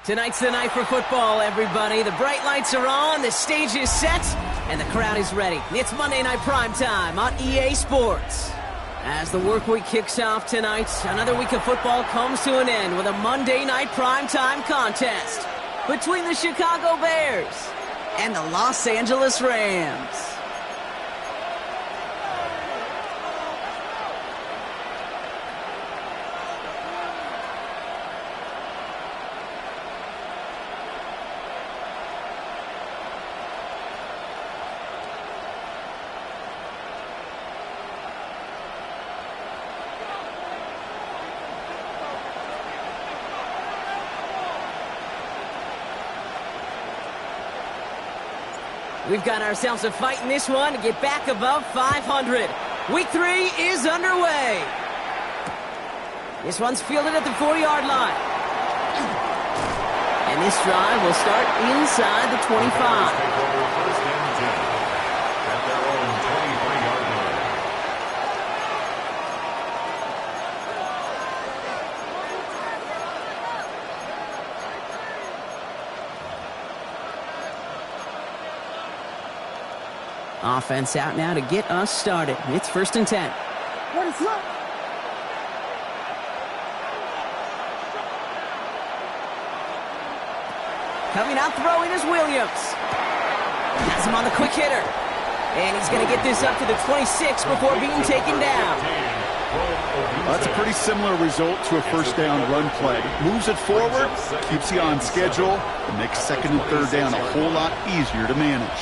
Tonight's the night for football, everybody. The bright lights are on, the stage is set, and the crowd is ready. It's Monday Night Primetime on EA Sports. As the work week kicks off tonight, another week of football comes to an end with a Monday Night Primetime contest between the Chicago Bears and the Los Angeles Rams. We've got ourselves a fight in this one to get back above 500. Week 3 is underway. This one's fielded at the 40-yard line. And this drive will start inside the 25. Offense out now to get us started. It's 1st and 10. What is up? Coming out throwing is Williams. Has him on the quick hitter. And he's going to get this up to the 26 before being taken down. Well, that's a pretty similar result to a first down run play. Moves it forward, keeps you on schedule, and makes 2nd and 3rd down a whole lot easier to manage.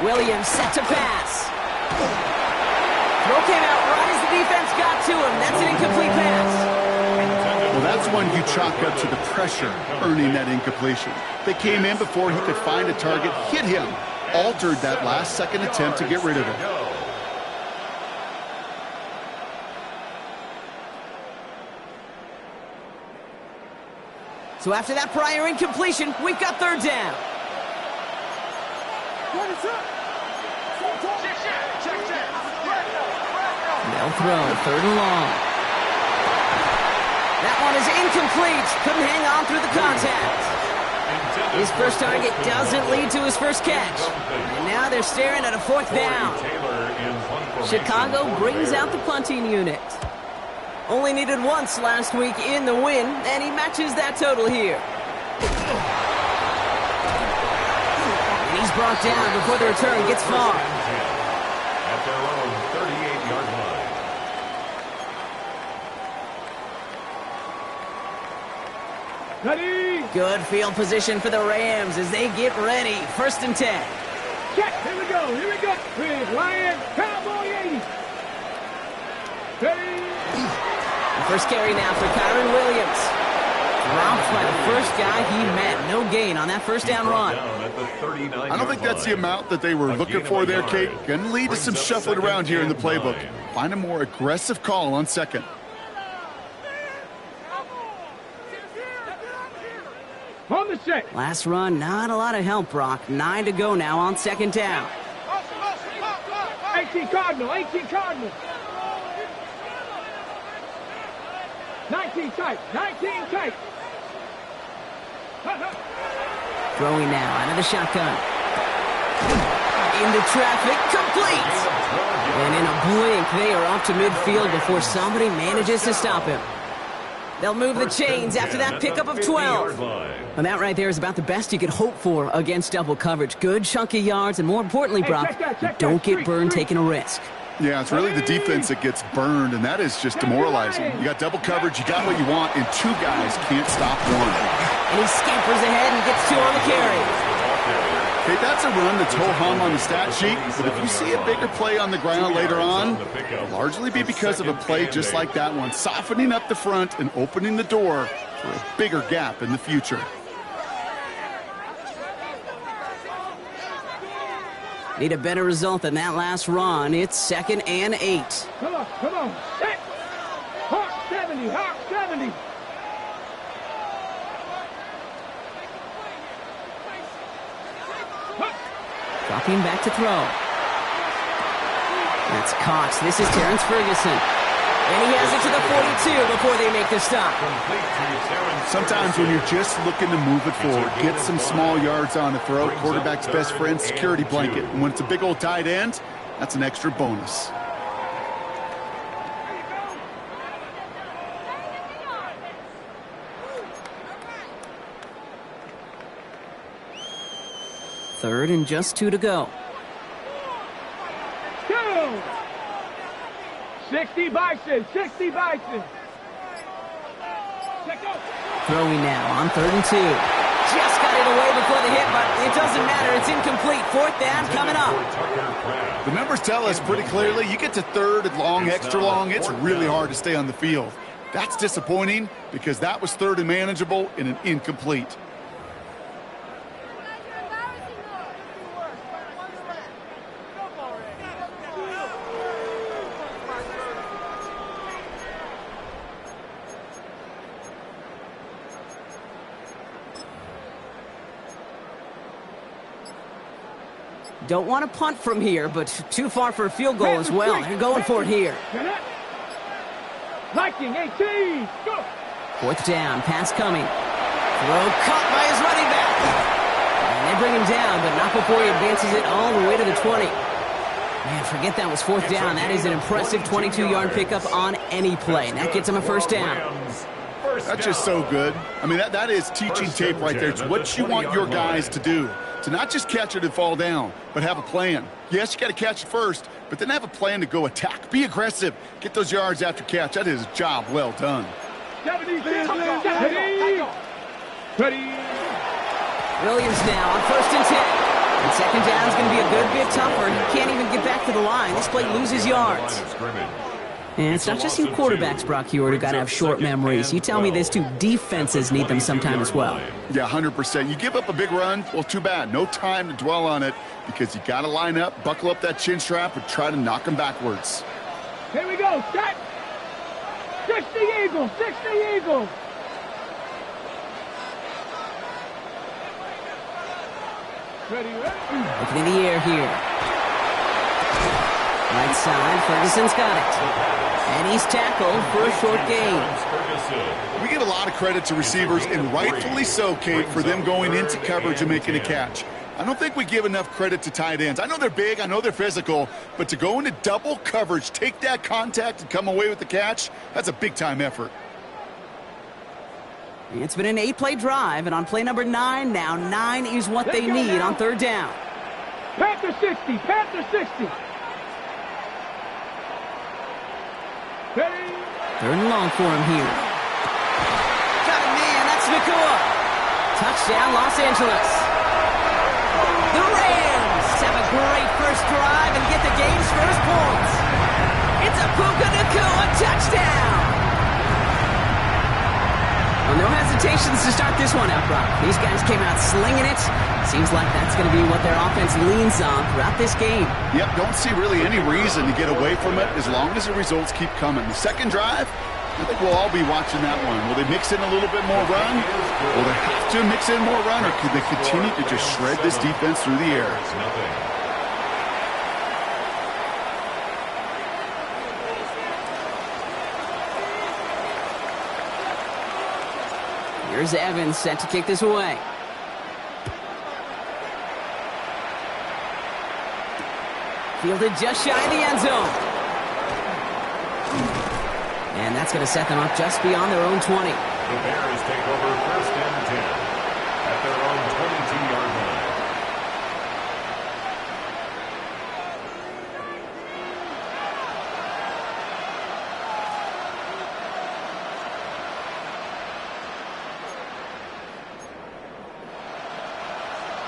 Williams set to pass. Throw came out right as the defense got to him. That's an incomplete pass. Well, that's one you chalk up to the pressure earning that incompletion. They came in before he could find a target, hit him, altered that last-second attempt to get rid of it. So after that prior incompletion, we've got 3rd down. They'll throw 3rd and long. That one is incomplete. Couldn't hang on through the contact. His first target doesn't lead to his first catch. And now they're staring at a 4th down. Chicago brings out the punting unit. Only needed once last week in the win, and he matches that total here. And he's brought down before the return gets far. At their own 38-yard line. Ready? Good field position for the Rams as they get ready. 1st and 10. Check. Here we go. With Lion Cowboy 80. Ready? First carry now for Kyron Williams. Dropped by the first guy he met. No gain on that first down run. I don't think that's the amount that they were looking for there, Kate. Going to lead to some shuffling around here in the playbook. Find a more aggressive call on 2nd. On the set. Last run, not a lot of help, Brock. 9 to go now on 2nd down. 18 Cardinal. 19 tight. Throwing now out of the shotgun. Into traffic, complete! And in a blink, they are off to midfield before somebody manages to stop him. They'll move the chains after that pickup of 12. And that right there is about the best you could hope for against double coverage. Good chunky yards, and more importantly, Brock, you don't get burned taking a risk. Yeah, it's really the defense that gets burned, and that is just demoralizing. You got double coverage, you got what you want, and 2 guys can't stop one. And he scampers ahead and gets 2 on the carry. Okay, that's a run that's ho-hum on the stat sheet, but if you see a bigger play on the ground later on, it'll largely be because of a play just like that one, softening up the front and opening the door for a bigger gap in the future. Need a better result than that last run. It's 2nd and 8. Come on. Set. Hawk 70. Dropping back to throw. That's Cox. This is Terrence Ferguson. And he has it to the 42 before they make the stop. Sometimes when you're just looking to move it forward, get some small yards on the throw, quarterback's best friend, security blanket. And when it's a big old tight end, that's an extra bonus. Third and just 2 to go. 60 Bison, 60 Bison. Throwing now on 3rd and 2. Just got it away before the hit, but it doesn't matter. It's incomplete. 4th down coming up. The numbers tell us pretty clearly, you get to 3rd and long, extra long, it's really hard to stay on the field. That's disappointing because that was 3rd and manageable in an incomplete. Don't want to punt from here, but too far for a field goal as well. You're going for it here. Viking 18, go! 4th down, pass coming. Throw caught by his running back. And they bring him down, but not before he advances it all the way to the 20. Man, forget that was 4th down. That is an impressive 22-yard pickup on any play. And that gets him a 1st down. That's just so good. I mean, that is teaching tape right there. It's what you want your guys to do. To not just catch it and fall down, but have a plan. Yes, you got to catch it first, but then have a plan to go attack. Be aggressive. Get those yards after catch. That is a job well done. 70, ready. Williams now on 1st and 10. And 2nd down is going to be a good bit tougher. He can't even get back to the line. This play loses yards. And it's not just you quarterbacks, Brock Huard, who got to have short memories. You tell me this too. Defenses need them sometime as well. Yeah, 100%. You give up a big run, well, too bad. No time to dwell on it because you got to line up, buckle up that chin strap, and try to knock them backwards. Here we go. Set. 60 Eagles. 60 Eagles. Ready. Looking in the air here. Right side, Ferguson's got it. And he's tackled for a short gain. We give a lot of credit to receivers, and rightfully so, Kate, for them going into coverage and making a catch. I don't think we give enough credit to tight ends. I know they're big, I know they're physical, but to go into double coverage, take that contact, and come away with the catch, that's a big-time effort. It's been an 8-play drive, and on play number 9, now 9 is what they need on 3rd down. Panther 60, Panther 60. Ready. 3rd and long for him here. Got it, man. That's Nakua. Touchdown, Los Angeles. The Rams have a great first drive and get the game's first points. It's a Puka Nakua touchdown. Well, no hesitations to start this one out, Brock. These guys came out slinging it. Seems like that's going to be what their offense leans on throughout this game. Yep, don't see really any reason to get away from it as long as the results keep coming. The second drive, I think we'll all be watching that one. Will they mix in a little bit more run? Will they have to mix in more run, or could they continue to just shred this defense through the air? Here's Evans set to kick this away. Fielded just shy of the end zone. And that's going to set them up just beyond their own 20. The Bears take over 1st and 10 at their own 22-yard line.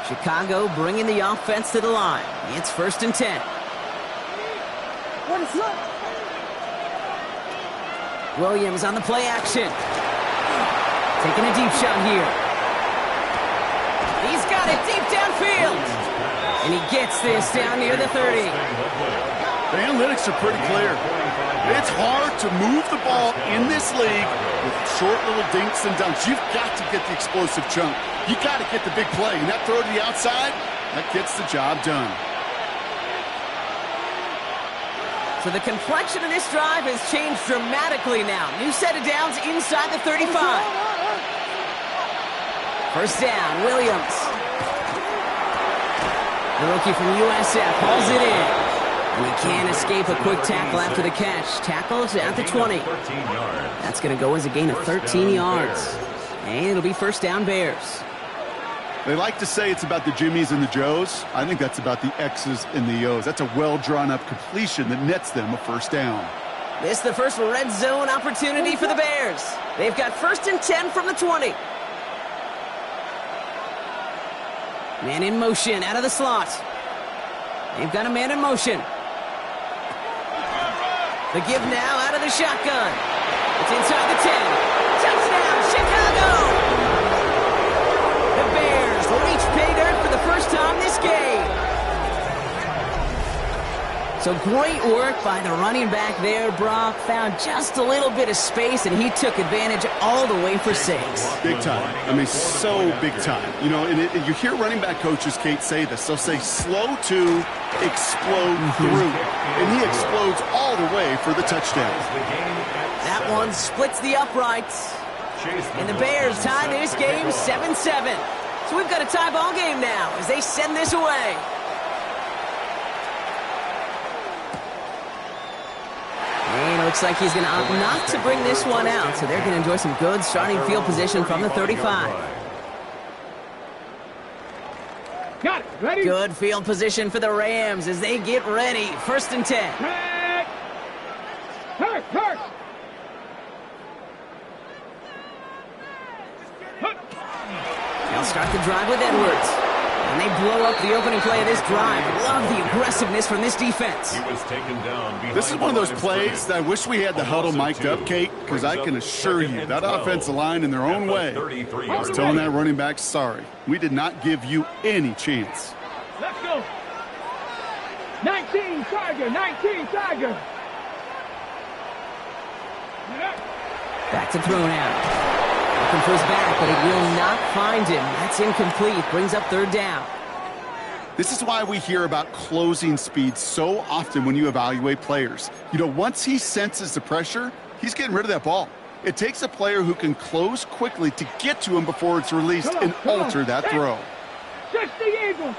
Chicago bringing the offense to the line. It's 1st and 10. Williams on the play action. Taking a deep shot here. He's got it deep downfield. And he gets this down near the 30. The analytics are pretty clear. It's hard to move the ball in this league with short little dinks and dunks. You've got to get the explosive chunk. You got to get the big play. And that throw to the outside, That gets the job done. So the complexion of this drive has changed dramatically now. New set of downs inside the 35. First down, Williams. The rookie from USF hauls it in. And he can't escape a quick tackle after the catch. Tackles at the 20. That's going to go as a gain of 13 yards. And it'll be first down Bears. They like to say it's about the Jimmies and the Joes. I think that's about the X's and the O's. That's a well-drawn-up completion that nets them a first down. This is the first red zone opportunity for the Bears. They've got first and 10 from the 20. Man in motion out of the slot. They've got a man in motion. The give now out of the shotgun. It's inside the 10. Touchdown, Chicago! The Bears reach pay dirt for the first time this game. So great work by the running back there. Brock found just a little bit of space, and he took advantage all the way for 6. Big time. I mean, so big time. You know, and you hear running back coaches, Kate, say this. They'll say slow to explode through. And he explodes all the way for the touchdown. That one splits the uprights. And the Bears tie this game 7-7. So we've got a tie ball game now as they send this away. And it looks like he's going to opt not to bring this one out. So they're going to enjoy some good starting field position from the 35. Got it. Ready? Good field position for the Rams as they get ready. First and 10. Hurt. They'll start the drive with Edwards. And they blow up the opening play of this drive. Love the aggressiveness from this defense. He was taken down. This is one of those plays that I wish we had the huddle mic'd up, Kate, because I can assure you that offensive line in their own way is telling that running back, sorry, we did not give you any chance. Let's go. 19 Tiger. Back to throw now. Looking for his back, but it will not find him. That's incomplete. Brings up third down. This is why we hear about closing speed so often when you evaluate players. You know, once he senses the pressure, he's getting rid of that ball. It takes a player who can close quickly to get to him before it's released and alter that throw. 60 Eagles.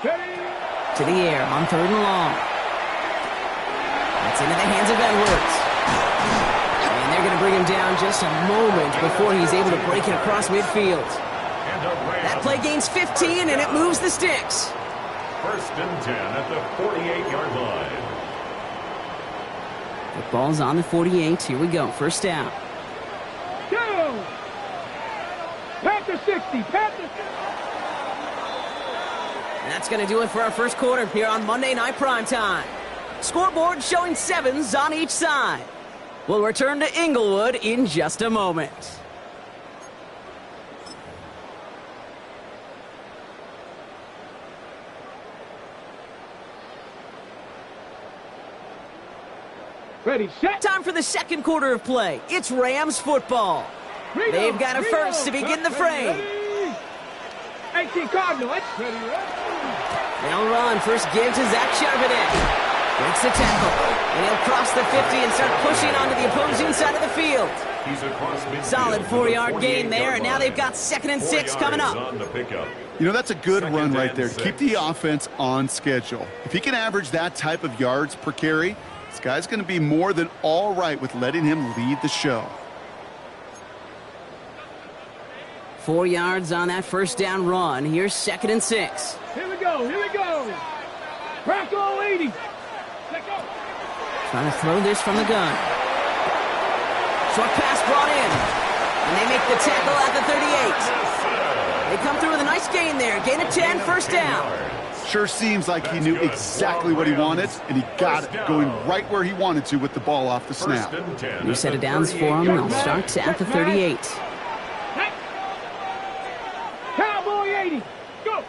To the air on third and long. That's into the hands of Edwards. And they're going to bring him down just a moment before he's able to break it across midfield. That play gains 15, and it moves the sticks. First and 10 at the 48-yard line. The ball's on the 48. Here we go. First down. Go! Panther 60. And that's going to do it for our first quarter here on Monday Night Primetime. Scoreboard showing 7s on each side. We'll return to Inglewood in just a moment. Ready, set. Time for the second quarter of play. It's Rams football. They've got a first to begin the frame. 18 Cardinals. Ready. They'll run. First give to Zach Charbonnet. Breaks the tackle. And he'll cross the 50 and start pushing onto the opposing side of the field. Solid 4-yard gain there, and now they've got 2nd and 6 coming up. You know, that's a good run right there to keep the offense on schedule. If he can average that type of yards per carry, this guy's going to be more than all right with letting him lead the show. 4 yards on that first down run. Here's 2nd and 6. Here we go. Bronco 80. Let's go. Trying to throw this from the gun. Short pass brought in. And they make the tackle at the 38. They come through with a nice gain there. Gain of 10, first down. Sure seems like he knew exactly what he wanted, and he got it going right where he wanted to with the ball off the snap. New set of downs for him. They'll start at the 38. Cowboy 80. Go.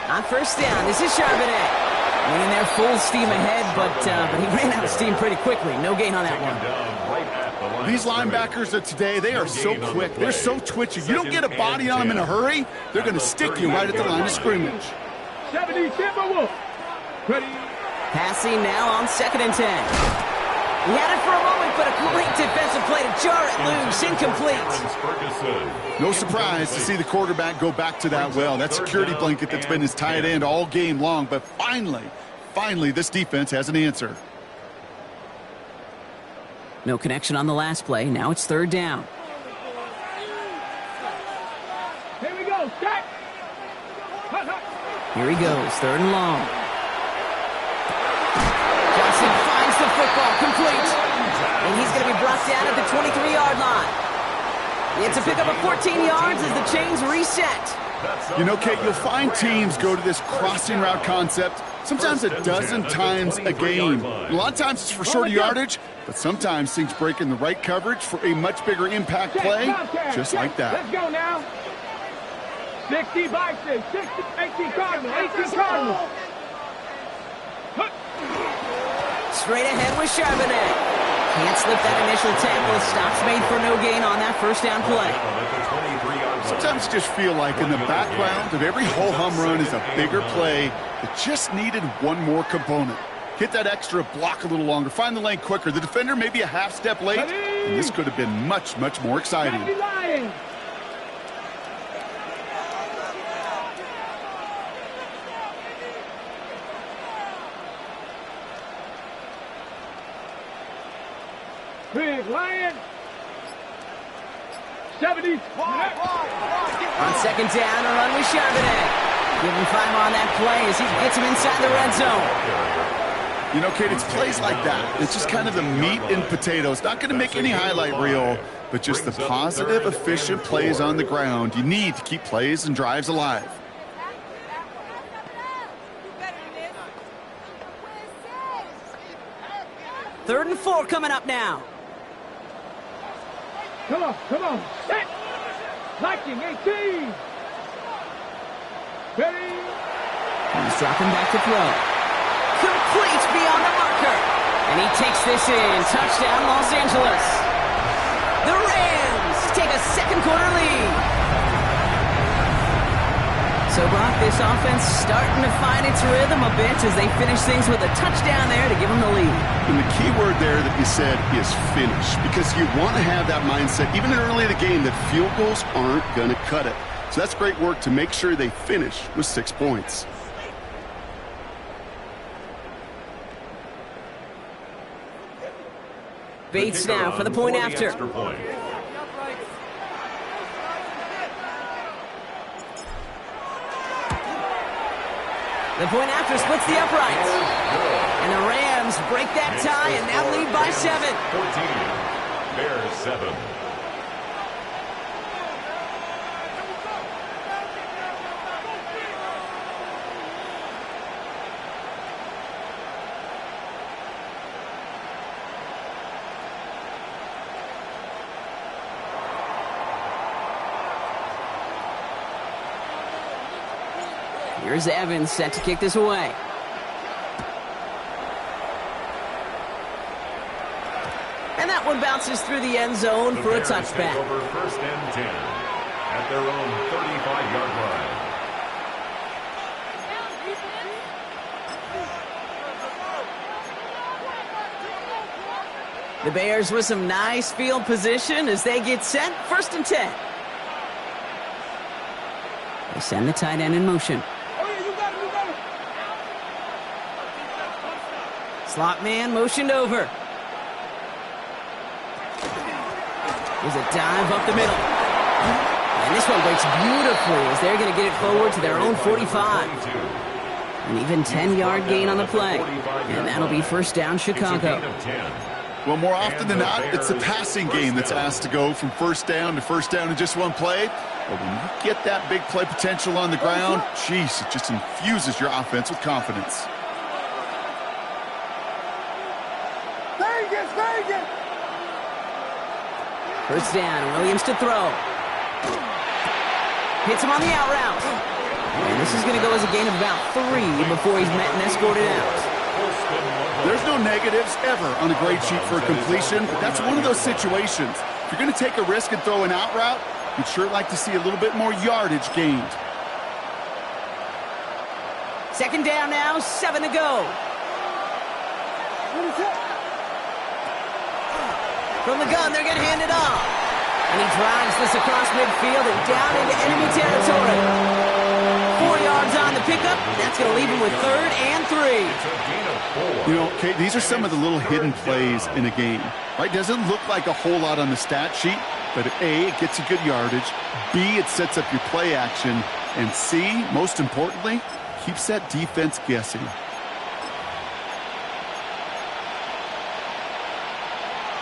On first down, this is Charbonnet. Running there full steam ahead, but he ran out of steam pretty quickly. No gain on that one. These linebackers of today, they are so quick. They're so twitchy. You don't get a body on them in a hurry, they're going to stick you right at the line of scrimmage. 70 Timberwolves. Ready. Passing now on 2nd and 10. He had it for a moment, but a great defensive play to jar it loose. Incomplete. No surprise to see the quarterback go back to that well. That security blanket that's been his tight end all game long. But finally, this defense has an answer. No connection on the last play. Now it's 3rd down. Here we go. Stack. Here he goes. 3rd and long. Johnson finds the football. Complete. And he's going to be brought down at the 23-yard line. It's a pickup of 14 yards as the chains reset. You know, Kate, you'll find teams go to this crossing route concept sometimes a dozen times a game. A lot of times it's for shorter yardage, but sometimes things break in the right coverage for a much bigger impact play, just like that. Let's go now. 60 Bison, 60, 18 Cardinal, 18 Cardinal. Straight ahead with Charbonnet. Can't slip that initial tackle. Stops made for no gain on that 1st down play. Sometimes you just feel like in the background of every ho-hum run is a bigger play that just needed one more component. Hit that extra block a little longer, find the lane quicker. The defender may be a half step late, and this could have been much more exciting. Big Lion. 70. On 2nd down, a run with Charbonnet. Give him 5 on that play as he gets him inside the red zone. You know, Kate, it's plays like that. It's just kind of the meat and potatoes. Not going to make any highlight reel, but just the positive, efficient plays on the ground. You need to keep plays and drives alive. Third and 4 coming up now. Come on. Set. Liking 18. Ready. He's dropping back to throw. Complete beyond the marker. And he takes this in. Touchdown, Los Angeles. The Rams take a 2nd quarter lead. So, Brock, this offense starting to find its rhythm a bit as they finish things with a touchdown there to give them the lead. And the key word there that you said is finish, because you want to have that mindset, even early in the game, that field goals aren't going to cut it. So that's great work to make sure they finish with 6 points. Bates now for the point after. The point after splits the uprights. And the Rams break that tie and now lead by 7. 14. Bears 7. Here's Evans set to kick this away. And that one bounces through the end zone for a touchback. Over 1st and 10 at their own 35-yard line. The Bears with some nice field position as they get set. 1st and 10. They send the tight end in motion. Slot man motioned over. There's a dive up the middle. And this one breaks beautifully as they're going to get it forward to their own 45. An even 10-yard gain on the play. And that'll be 1st down Chicago. Well, more often than not, it's the passing game that's asked to go from 1st down to 1st down in just one play. But when you get that big play potential on the ground, geez, it just infuses your offense with confidence. Vegas. 1st down, Williams to throw. Hits him on the out route. And this is going to go as a gain of about 3 before he's met and escorted out. There's no negatives ever on a grade sheet for a completion, but that's one of those situations. If you're going to take a risk and throw an out route, you'd sure like to see a little bit more yardage gained. Second down now, 7 to go. From the gun, they're going to hand it off. And he drives this across midfield and down into enemy territory. 4 yards on the pickup. That's going to leave him with 3rd and 3. You know, Kate, these are some of the little hidden plays in a game. Right? Doesn't look like a whole lot on the stat sheet, but A, it gets you good yardage. B, it sets up your play action. And C, most importantly, keeps that defense guessing.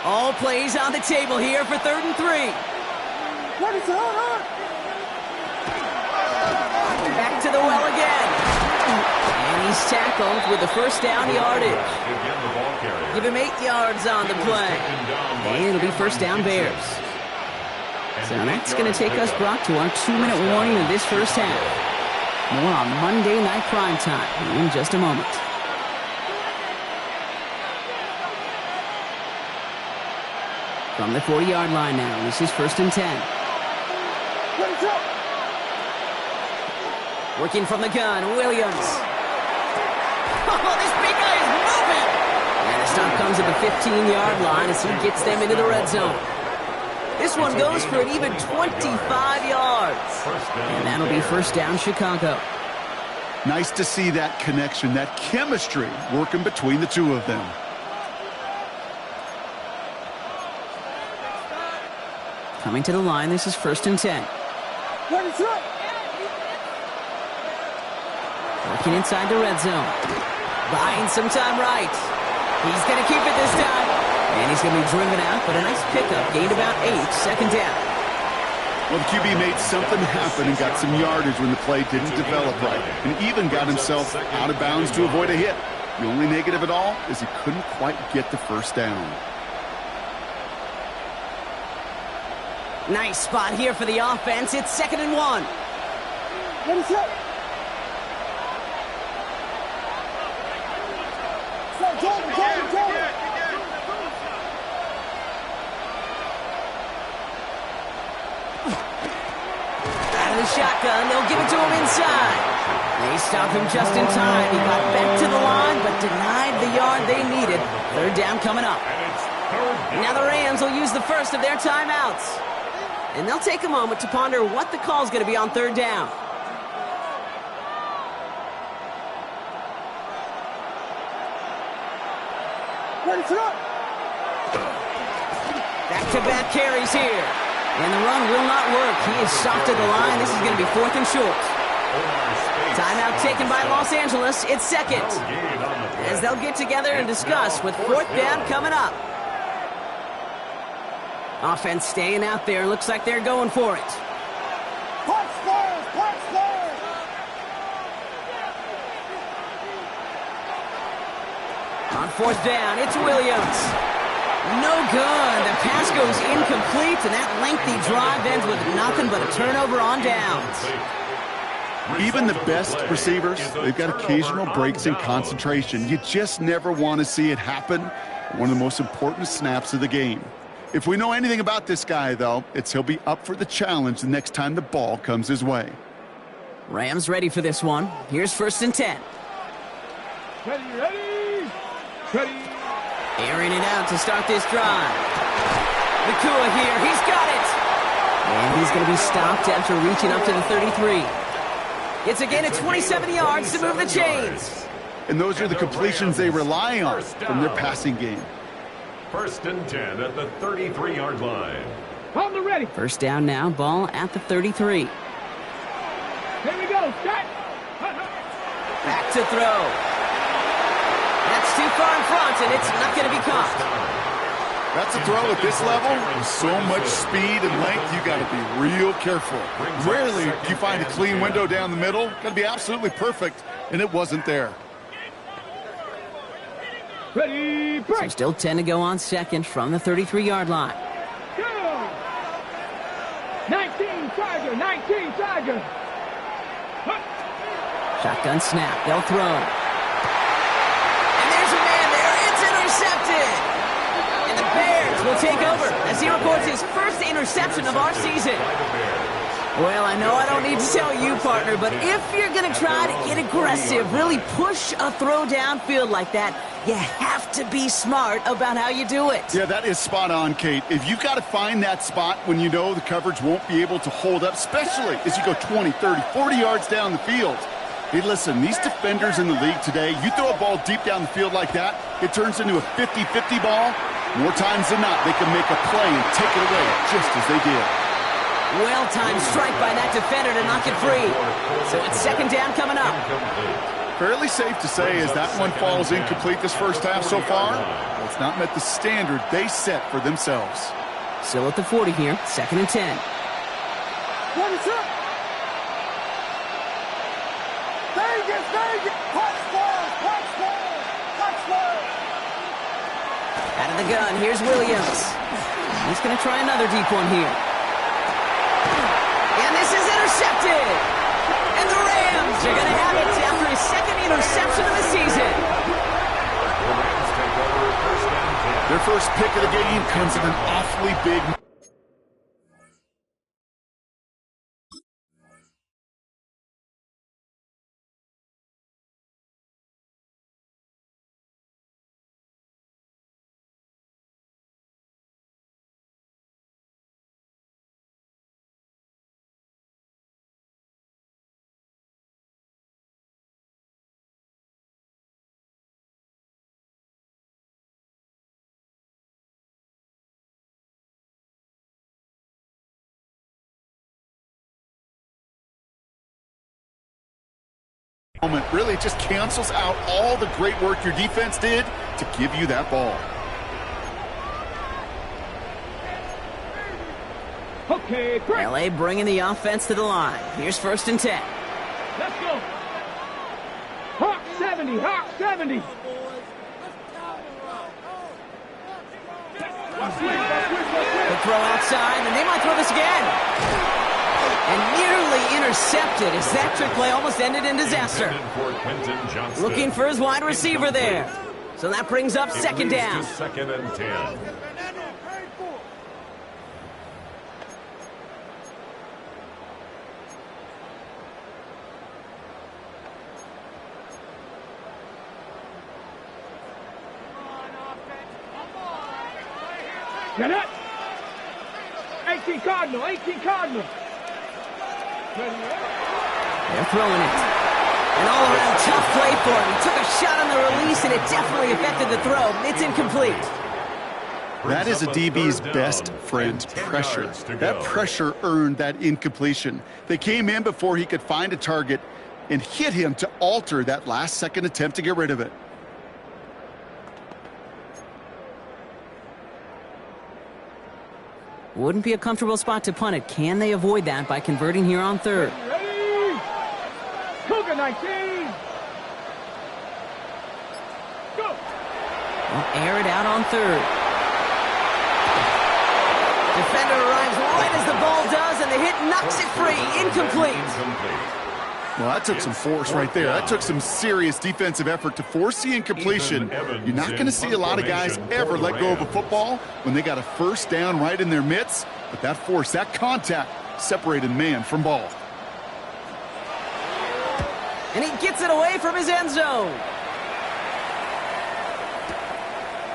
All plays on the table here for 3rd and 3. Back to the well again. And he's tackled with the first down yardage. Give him 8 yards on the play. And it'll be first down Bears. So that's going to take us, Brock, to our 2-minute warning of this first half. More on Monday Night Primetime in just a moment. From the 40-yard line now, this is 1st and 10. Working from the gun, Williams. Oh, this big guy is moving! And the stop comes at the 15-yard line as he gets them into the red zone. This one goes for an even 25 yards. And that'll be first down Chicago. Nice to see that connection, that chemistry working between the two of them. Coming to the line, this is 1st and 10. Working inside the red zone. Buying some time right. He's going to keep it this time. And he's going to be driven out, but a nice pickup. Gained about 8, 2nd down. Well, the QB made something happen and got some yardage when the play didn't develop right. And even got himself out of bounds to avoid a hit. The only negative at all is he couldn't quite get the first down. Nice spot here for the offense. It's 2nd and 1. Out of the shotgun, they'll give it to him inside. They stop him just in time. He got back to the line, but denied the yard they needed. 3rd down coming up. Now the Rams will use the first of their timeouts. And they'll take a moment to ponder what the call's going to be on 3rd down. Back-to-back carries here. And the run will not work. He is stopped at the line. This is going to be 4th and short. Timeout taken by Los Angeles. It's 2nd. As they'll get together and discuss with 4th down coming up. Offense staying out there. Looks like they're going for it. On 4th down, it's Williams. No good. The pass goes incomplete, and that lengthy drive ends with nothing but a turnover on downs. Even the best receivers, they've got occasional breaks in concentration. You just never want to see it happen. One of the most important snaps of the game. If we know anything about this guy, though, it's he'll be up for the challenge the next time the ball comes his way. Rams ready for this one. Here's 1st and 10. Ready. Airing it out to start this drive. Nakua here. He's got it. And he's going to be stopped after reaching up to the 33. It's a gain of 27 yards to move the chains. And those are the completions they rely on from their passing game. 1st and 10 at the 33-yard line. On the ready. First down now, ball at the 33. Here we go. Start. Back to throw. That's too far in front, and it's not going to be caught. That's a throw at this level. With so much speed and length, you got to be real careful. Rarely do you find a clean window down the middle. Got to be absolutely perfect, and it wasn't there. Ready, break. So still 10 to go on 2nd from the 33-yard line. Go. 19 Tiger. Shotgun snap. They'll throw. And there's a man there will take over as he records his first interception of our season. Well, I know I don't need to tell you, partner, but if you're going to try to get aggressive, really push a throw downfield like that, you have to be smart about how you do it. Yeah, that is spot on, Kate. If you've got to find that spot when you know the coverage won't be able to hold up, especially as you go 20, 30, 40 yards down the field. Hey, listen, these defenders in the league today, you throw a ball deep down the field like that, it turns into a 50-50 ball. More times than not, they can make a play and take it away just as they did. Well-timed strike by that defender to knock it free. So it's second down coming up. Fairly safe to say as that one falls incomplete this first half so far, it's not met the standard they set for themselves. Still at the 40 here, second and 10. What is up? Vegas! Touchdown! Out of the gun, here's Williams. He's going to try another deep one here. And this is intercepted! And the Rams are going to have it after his second interception of the season. Their first pick of the game comes at an awfully big... moment really just cancels out all the great work your defense did to give you that ball. Okay, great. LA bringing the offense to the line. Here's first and 10. Let's go. Hawk 70, Hawk 70. The throw outside, and they might throw this again. And nearly intercepted as that trick play almost ended in disaster. Looking for his wide receiver there. So that brings up second down. Second and 10. Get it. 18 Cardinal, 18 Cardinal. They're throwing it. An all-around tough play for him. He took a shot on the release, and it definitely affected the throw. It's incomplete. That is a DB's best friend, pressure. That pressure earned that incompletion. They came in before he could find a target and hit him to alter that last-second attempt to get rid of it. Wouldn't be a comfortable spot to punt it. Can they avoid that by converting here on third? Ready? Cougar 19. Go. They'll air it out on third. Defender arrives right as the ball does, and the hit knocks it free. Incomplete. Well, that took some force right there. That took some serious defensive effort to force the incompletion. You're not going to see a lot of guys ever let go of a football when they got a first down right in their midst. But that force, that contact, separated man from ball. And he gets it away from his end zone.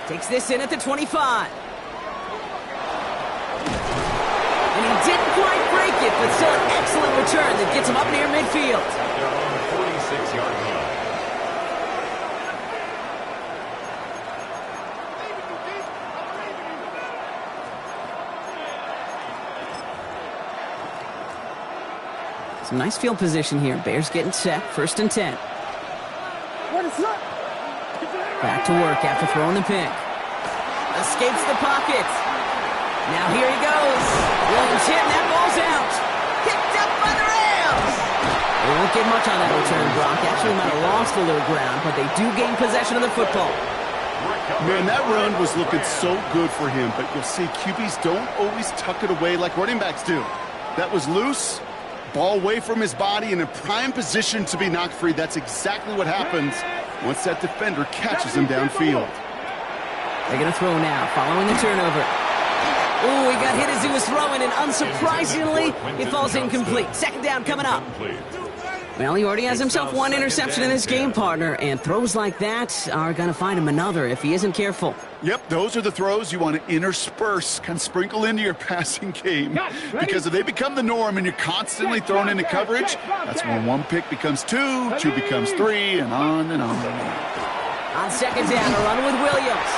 Takes this in at the 25. And he didn't quite break it, but still an excellent return that gets him up near midfield. They're on the 46-yard line. Some nice field position here. Bears getting set. First and 10. What is up? Back to work after throwing the pick. Escapes the pocket. Now here he goes. Williams hit, and that ball's out. Picked up by the Rams. They won't get much on that return, Brock. Actually might have lost a little ground, but they do gain possession of the football. Man, that run was looking so good for him, but you'll see QBs don't always tuck it away like running backs do. That was loose, ball away from his body, and in prime position to be knocked free. That's exactly what happens once that defender catches him downfield. They're going to throw now, following the turnover. Ooh, he got hit as he was throwing, and unsurprisingly, it falls incomplete. Second down coming up. Well, he already has himself one interception in this game, partner, and throws like that are going to find him another if he isn't careful. Yep, those are the throws you want to intersperse, kind of sprinkle into your passing game. Because if they become the norm and you're constantly thrown into coverage, that's when one pick becomes two becomes three, and on and on. On second down, a run with Williams.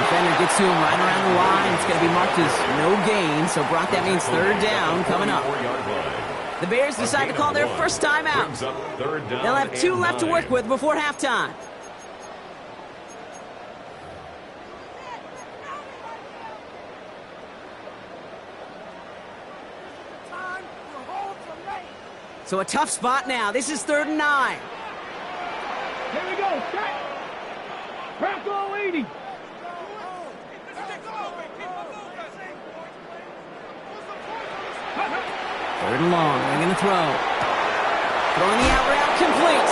Defender gets to him right around the line. It's going to be marked as no gain, so Brock, that means third down coming up. The Bears decide to call their first timeout. They'll have 2 left to work with before halftime. So a tough spot now. This is 3rd and 9. Here we go. Set. Crackle 80. 3rd and long. They're going to throw. Throwing the out route complete.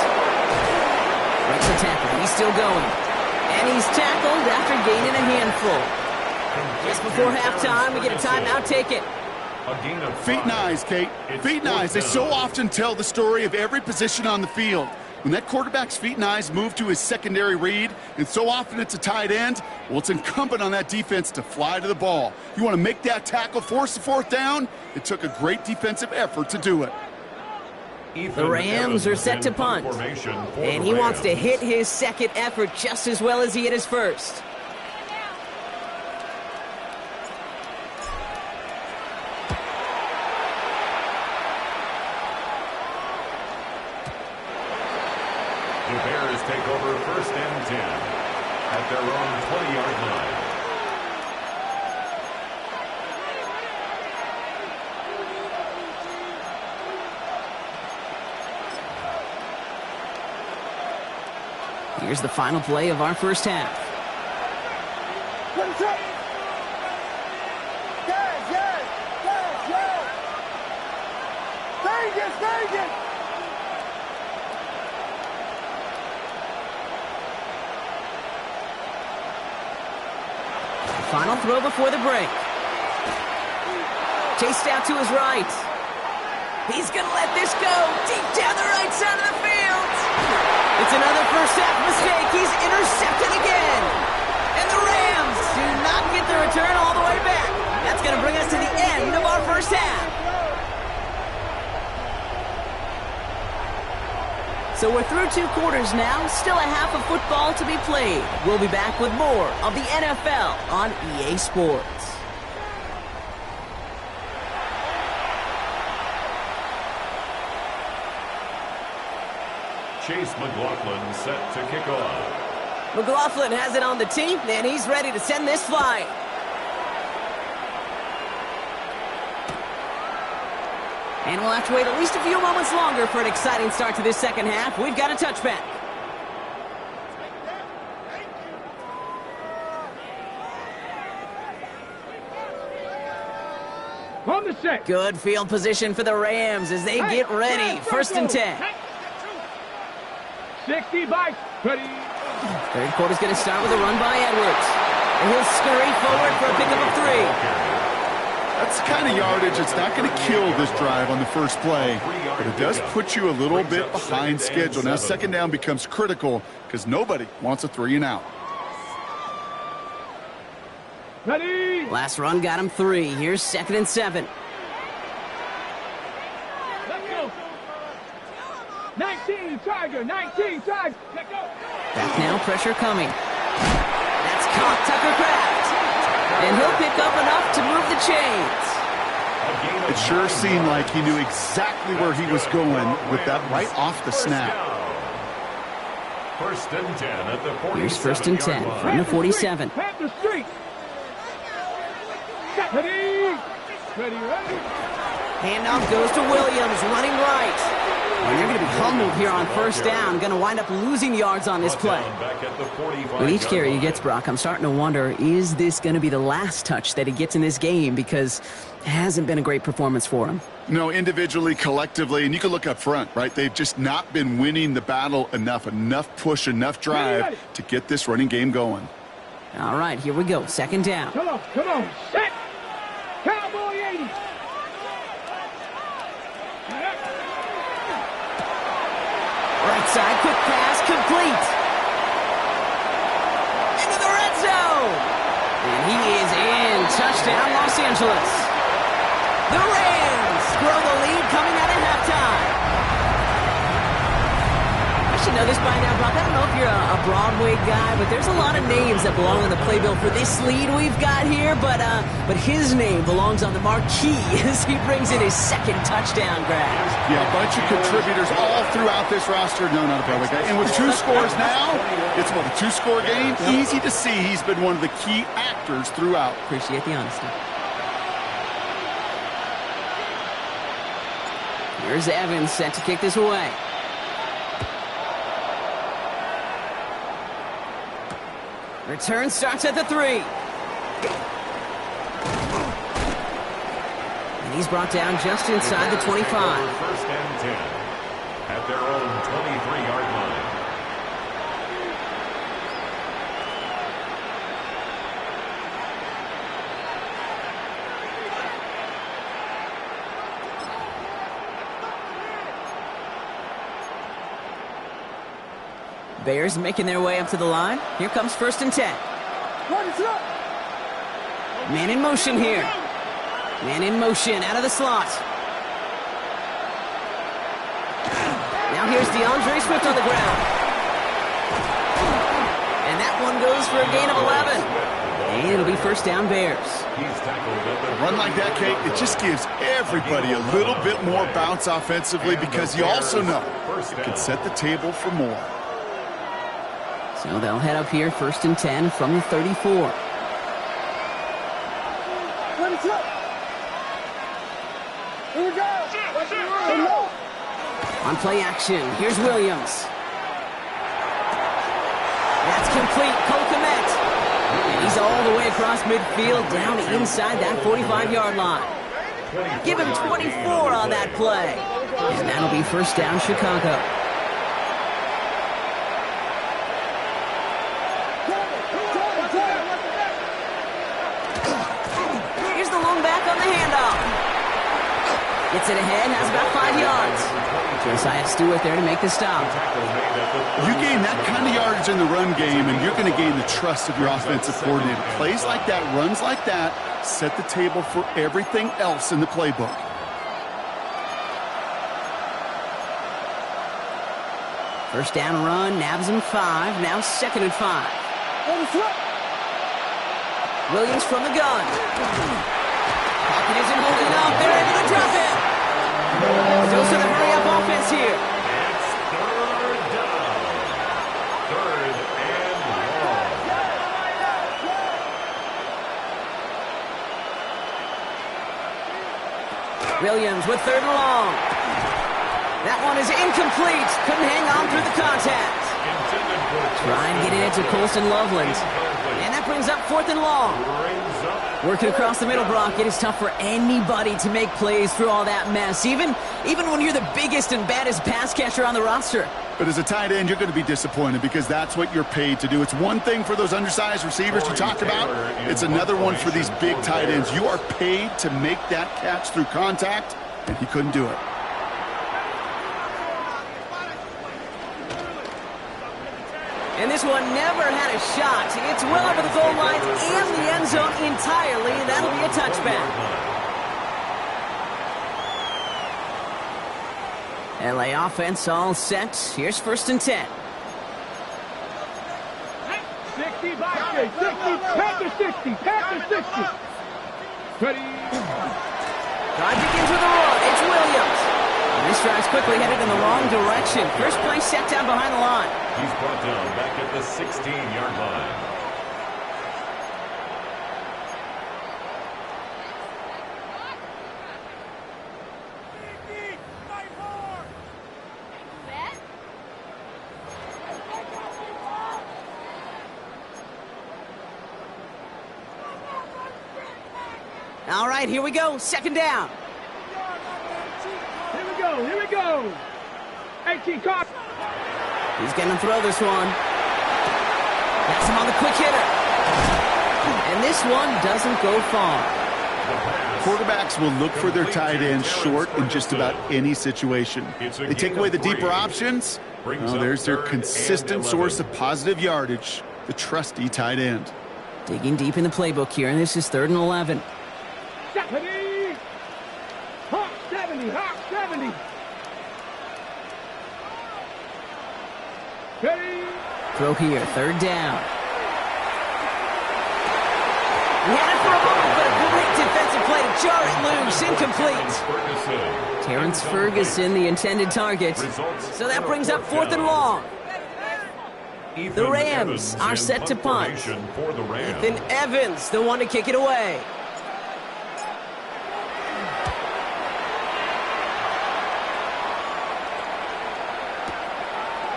Breaks the tackle. He's still going. And he's tackled after gaining a handful. Just before halftime, we get a timeout. Take it. Feet and eyes, Kate. Feet and eyes. They so often tell the story of every position on the field. When that quarterback's feet and eyes move to his secondary read, and so often it's a tight end, well, it's incumbent on that defense to fly to the ball. You want to make that tackle, force the 4th down? It took a great defensive effort to do it. The Rams are set to punt. And he wants to hit his second effort just as well as he hit his first. The Bears take over 1st and 10 at their own 20-yard line. Here's the final play of our first half. Final throw before the break. Chased out to his right. He's going to let this go deep down the right side of the field. It's another first half mistake. He's intercepted again. And the Rams do not get the return all the way back. That's going to bring us to the end of our first half. So we're through 2 quarters now, still a half of football to be played. We'll be back with more of the NFL on EA Sports. Chase McLaughlin set to kick off. McLaughlin has it on the tee, and he's ready to send this flying. And we'll have to wait at least a few moments longer for an exciting start to this second half. We've got a touchback. On the set. Good field position for the Rams as they get ready. 1st and 10. 60 bikes. Ready. 3rd quarter's going to start with a run by Edwards. And he'll scurry forward for a pickup of 3. That's the kind of yardage that's not going to kill this drive on the first play, but it does put you a little bit behind schedule. Now, 2nd down becomes critical because nobody wants a 3 and out. Ready. Last run got him 3. Here's 2nd and 7. Let's go. 19 Tiger. 19 Tiger. Let's go. Back now, pressure coming. That's caught Tucker Kraft. And he'll pick up enough to move the chains. It sure seemed like he knew exactly where he was going with that right off the snap. 1st and 10 at the 47. Here's 1st and 10 from the 47. Panther Street. Ready. Ready. Handoff goes to Williams, running right. And they're going to be humbled here on 1st down. Going to wind up losing yards on this play. With each carry he gets, Brock, I'm starting to wonder, is this going to be the last touch that he gets in this game? Because it hasn't been a great performance for him. No, individually, collectively, and you can look up front, right? They've just not been winning the battle enough push, enough drive to get this running game going. All right, here we go. 2nd down. Come on. Set. Right side, quick pass, complete. Into the red zone. And he is in. Touchdown, Los Angeles. The Rams grow the lead coming out of halftime. I should know this by now, Brock. I don't know if you're a Broadway guy, but there's a lot of names that belong on the playbill for this lead we've got here. But his name belongs on the marquee as he brings in his second touchdown grab. Yeah, a bunch of contributors all throughout this roster. No, not a Broadway guy. And with 2 scores now, it's what, a 2-score game? Yep. Easy to see he's been one of the key actors throughout. Appreciate the honesty. Here's Evans set to kick this away. Return starts at the 3. And he's brought down just inside the 25. First and 10 at their own 23-yard line. Bears making their way up to the line. Here comes first and 10. Man in motion here. Man in motion out of the slot. Now here's DeAndre Swift on the ground. And that one goes for a gain of 11. And it'll be first down Bears. A run like that, Kate, it just gives everybody a little bit more bounce offensively because you also know it can set the table for more. So they'll head up here, first and 10 from the 34. On play action, here's Williams. That's complete, Cole Kmet. And he's all the way across midfield, down inside that 45-yard line. Give him 24 on that play. And that'll be first down, Chicago. Gets it ahead, has about 5 yards. Josiah Stewart there to make the stop. You gain that kind of yardage in the run game, and you're going to gain the trust of your offensive coordinator. Plays like that, runs like that, set the table for everything else in the playbook. First down run, nabs him 5, now second and 5. Williams from the gun. Pocket isn't holding up, they're able to drop it. Goes to the hurry-up offense here. It's third down. Third and long. Williams with third and long. That one is incomplete. Couldn't hang on through the contact. Try and get it into Colson Loveland. And that brings up fourth and long. Working across the middle, Brock, it is tough for anybody to make plays through all that mess, even when you're the biggest and baddest pass catcher on the roster. But as a tight end, you're going to be disappointed because that's what you're paid to do. It's one thing for those undersized receivers you talked about. It's another one for these big tight ends. You are paid to make that catch through contact, and he couldn't do it. And this one never had a shot. It's well over the goal line and the end zone entirely. That'll be a touchback. LA offense all set. Here's first and 10. 60 by 60. Packers 60. Packers 60. Ready. Drive begins with a run. It's Williams. And this drive's quickly headed in the wrong direction. First play set down behind the line. He's brought down back at the 16-yard line. All right, here we go. Second down. Here we go. 18 cards. He's going to throw this one. That's him on the quick hitter. And this one doesn't go far. The pass Quarterbacks will look for their tight end short in just about any situation. They take away the deeper options. Well, there's their consistent source of positive yardage, the trusty tight end. Digging deep in the playbook here, and this is 3rd and 11. 70! Hawk 70! Hawk 70! Ready? Throw here, 3rd down. He had it for a moment, but a great defensive play to jar it loose. Incomplete. Terrence Ferguson, the intended target. So that brings up 4th and long. The Rams are set to punt. Ethan Evans, the one to kick it away.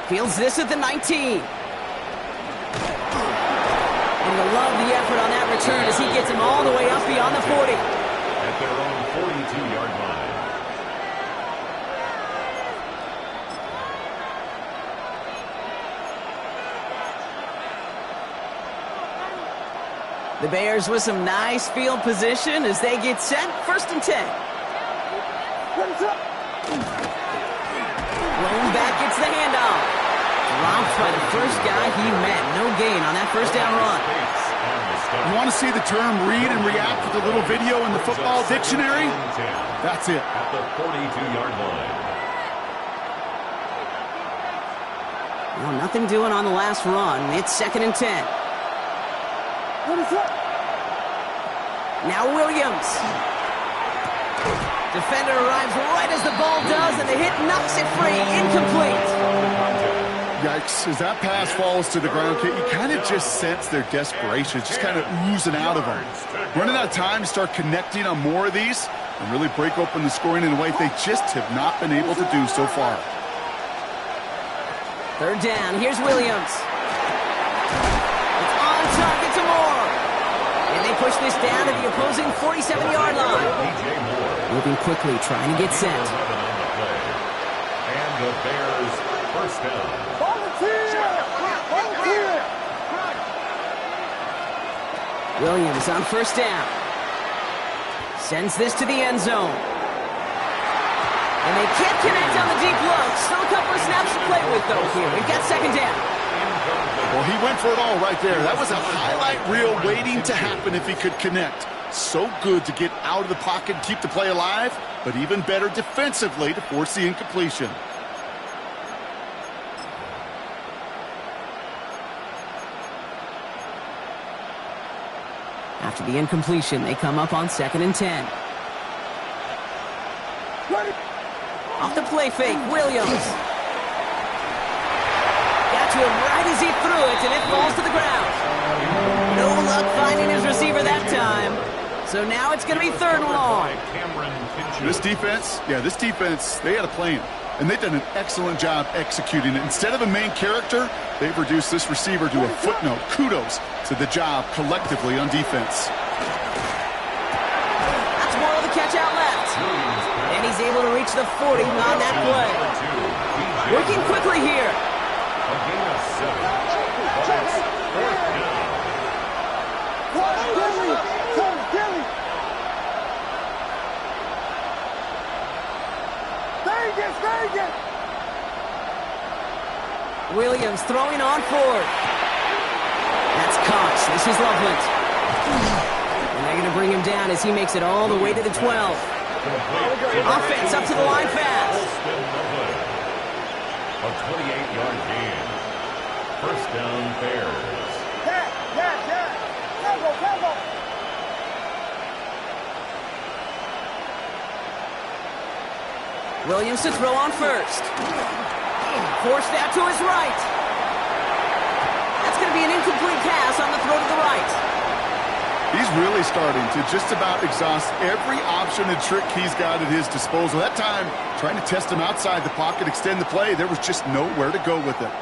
Fields this at the 19. And you'll love the effort on that return as he gets him all the way up beyond the 40. At their own 42-yard line. The Bears with some nice field position as they get set. 1st and 10. Rolling back gets the handoff. Dropped by the first guy he met. No gain on that 1st down run. You want to see the term read and react with a little video in the football dictionary? That's it. At the 42-yard line. Well, nothing doing on the last run. It's 2nd and 10. Now Williams. Defender arrives right as the ball does, and the hit knocks it free. Incomplete. Yikes, as that pass falls to the ground, Kit, you kind of just sense their desperation. It's just kind of oozing out of them. Running out of time to start connecting on more of these and really break open the scoring in a way they just have not been able to do so far. 3rd down. Here's Williams. It's on target to Moore. And they push this down to the opposing 47-yard line. Moving quickly, trying to get set. And the Bears first down. Williams on 1st down. Sends this to the end zone. And they can't connect on the deep look. Still a couple of snaps to play with, though, here. We've got 2nd down. Well, he went for it all right there. That was a highlight reel waiting to happen if he could connect. So good to get out of the pocket and keep the play alive, but even better defensively to force the incompletion. After the incompletion, they come up on 2nd and 10. Off the play fake, Williams. Got to him right as he threw it, and it falls to the ground. No luck finding his receiver that time. So now it's going to be 3rd and long. This defense, they had a plan. And they've done an excellent job executing it. Instead of a main character, they've reduced this receiver to a footnote. Kudos to the job collectively on defense. That's more of the catch out left. And he's able to reach the 40 on that play. Working quickly here. A gain of 7. But it's 4th down. Williams throwing on 4th. That's Cox. This is Loveland. And they're going to bring him down as he makes it all the way to the 12. Offense up to the line fast. A 28-yard gain. 1st down, Bears. Williams to throw on 1st. Forced out to his right. That's going to be an incomplete pass on the throw to the right. He's really starting to just about exhaust every option and trick he's got at his disposal. That time, trying to test him outside the pocket, extend the play, there was just nowhere to go with it.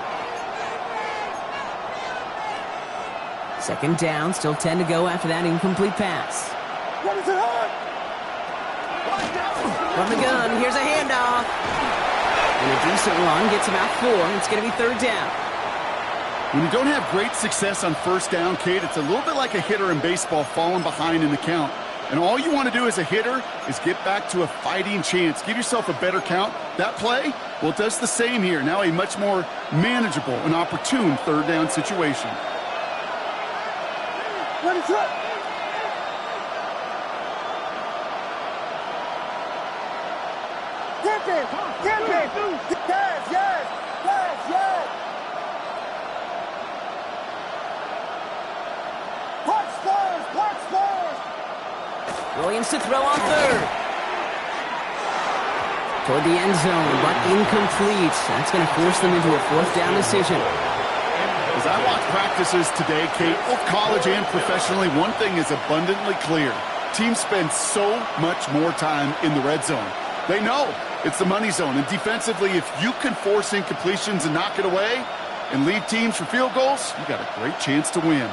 2nd down, still 10 to go after that incomplete pass. From the gun, here's a handoff. And a decent run gets him out 4, and it's going to be 3rd down. When you don't have great success on 1st down, Kate, it's a little bit like a hitter in baseball falling behind in the count. And all you want to do as a hitter is get back to a fighting chance. Give yourself a better count. That play, well, it does the same here. Now a much more manageable and opportune third down situation. Williams to throw on third. Toward the end zone, but incomplete. That's going to force them into a fourth down decision. As I watch practices today, Kate, both college and professionally, one thing is abundantly clear. Teams spend so much more time in the red zone. They know it's the money zone. And defensively, if you can force incompletions and knock it away and lead teams for field goals, you got a great chance to win.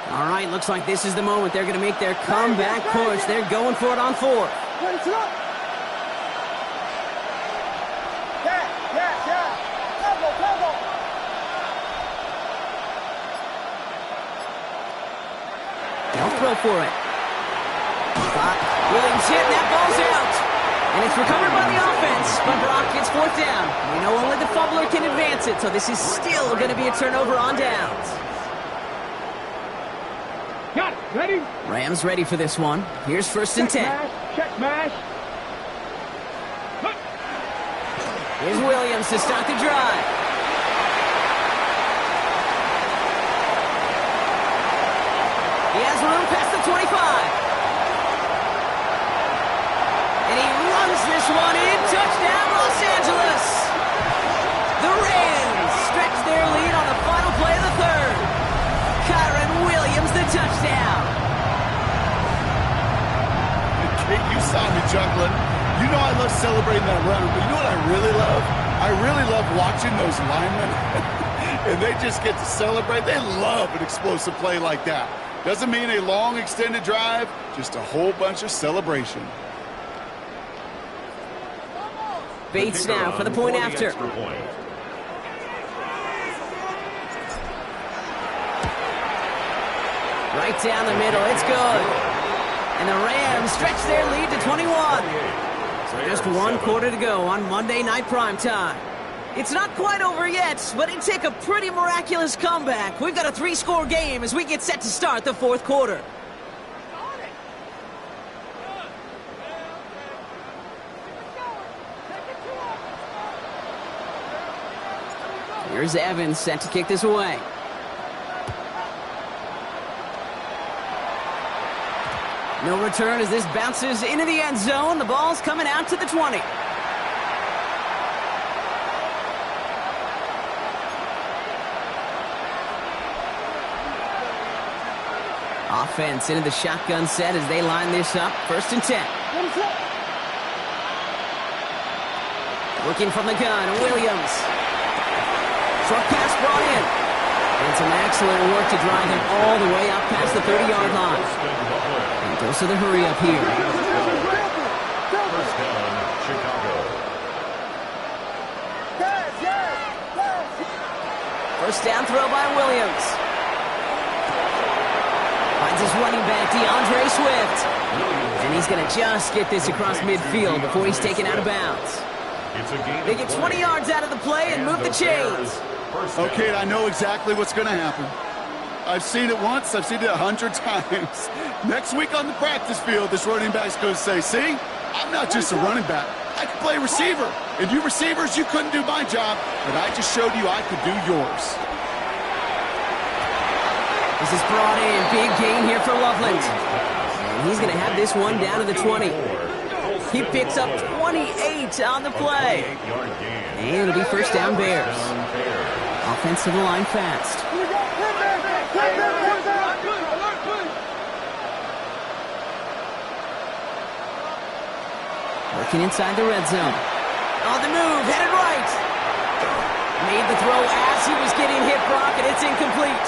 All right, looks like this is the moment they're going to make their comeback push. They're going for it on fourth. They'll throw for it. But Williams hit, and that ball's out. And it's recovered by the offense, but Brock gets fourth down. We know only the fumbler can advance it, so this is still going to be a turnover on downs. Got it. Ready? Rams ready for this one. Here's first and 10. Check mash. Here's Williams to start the drive. He has room past the 25. And he runs this one in. Touchdown, Los Angeles. The Rams stretch their lead on the final play of the third. Kyren Williams, the touchdown. Kate, you saw me juggling. You know I love celebrating that run, but you know what I really love? I really love watching those linemen, and they just get to celebrate. They love an explosive play like that. Doesn't mean a long, extended drive, just a whole bunch of celebration. Bates now for the point after. Right down the middle, it's good. And the Rams stretch their lead to 21. So just one quarter to go on Monday Night Primetime. It's not quite over yet, but it took a pretty miraculous comeback. We've got a 3-score game as we get set to start the fourth quarter. Here's Evans set to kick this away. No return as this bounces into the end zone. The ball's coming out to the 20. Offense into the shotgun set as they line this up. First and 10. Working from the gun, Williams. Short pass brought in. And some excellent work to drive him all the way up past the 30-yard line. And goes to the hurry up here. First down, Chicago. First down throw by Williams. Finds his running back, DeAndre Swift. And he's going to just get this across midfield before he's taken out of bounds. They get 20 yards out of the play and move the chains. Okay, I know exactly what's going to happen. I've seen it once. I've seen it 100 times. Next week on the practice field, this running back's going to say, see, I'm not just a running back. I can play receiver. And you receivers, you couldn't do my job, but I just showed you I could do yours. This is brought in. Big gain here for Loveland. And he's going to have this one down to the 20. He picks up 28 on the play. And it'll be first down Bears. Offensive line fast. Working inside the red zone. On the move, headed right. Made the throw as he was getting hit, Brock, and it's incomplete.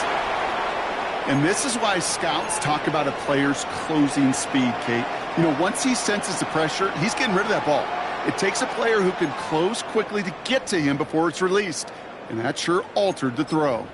And this is why scouts talk about a player's closing speed, Kate. You know, once he senses the pressure, he's getting rid of that ball. It takes a player who can close quickly to get to him before it's released. And that sure altered the throw.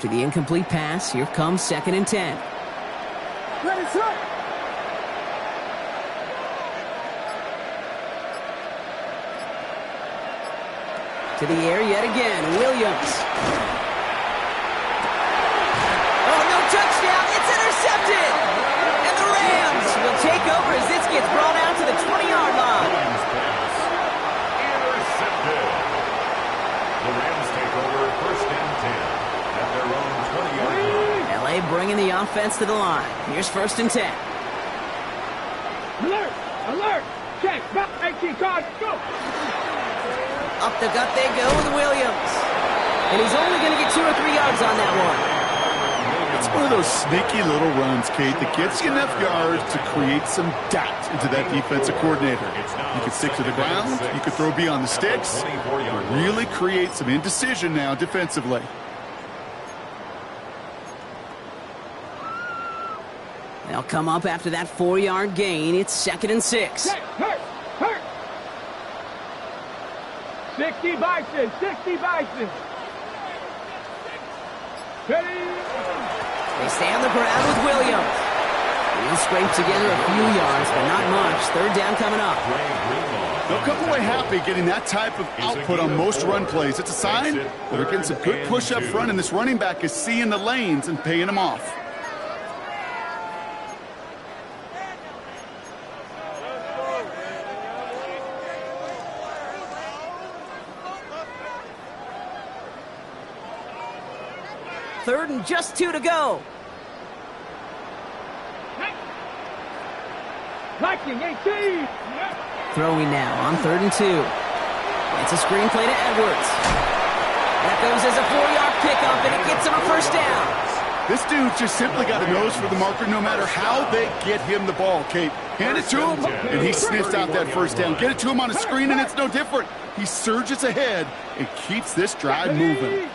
After the incomplete pass, here comes 2nd and 10. Ready, set. To the air yet again, Williams. Oh, no touchdown. It's intercepted. And the Rams will take over as this gets brought out to the 20-yard line. Intercepted. The Rams take over 1st and 10 at their own 20-yard line. LA bringing the offense to the line. Here's 1st and 10. Alert! Alert! Check! Back 18 cards, go! Up the gut they go with Williams. And he's only going to get 2 or 3 yards on that one. It's one of those sneaky little runs, Kate, that gets you enough yards to create some doubt into that defensive coordinator. You can stick to the ground, you can throw beyond the sticks, really create some indecision now defensively. They'll come up after that 4-yard gain. It's 2nd and 6. Hurt! Hurt! 60 Bison! 60 Bison! Ready! They stay on the ground with Williams. He'll scrape together a few yards, but not much. 3rd down coming up. They'll come away happy getting that type of output on most run plays. It's a sign that they're getting some good push up front, and this running back is seeing the lanes and paying them off. Third and just 2 to go. Viking 18! Throwing now on 3rd and 2. It's a screen play to Edwards. That goes as a 4-yard pickup, and it gets him a 1st down. This dude's just simply got a nose for the marker no matter how they get him the ball, Kate. Hand it to him, and he sniffs out that 1st down. Get it to him on a screen, and it's no different. He surges ahead and keeps this drive moving.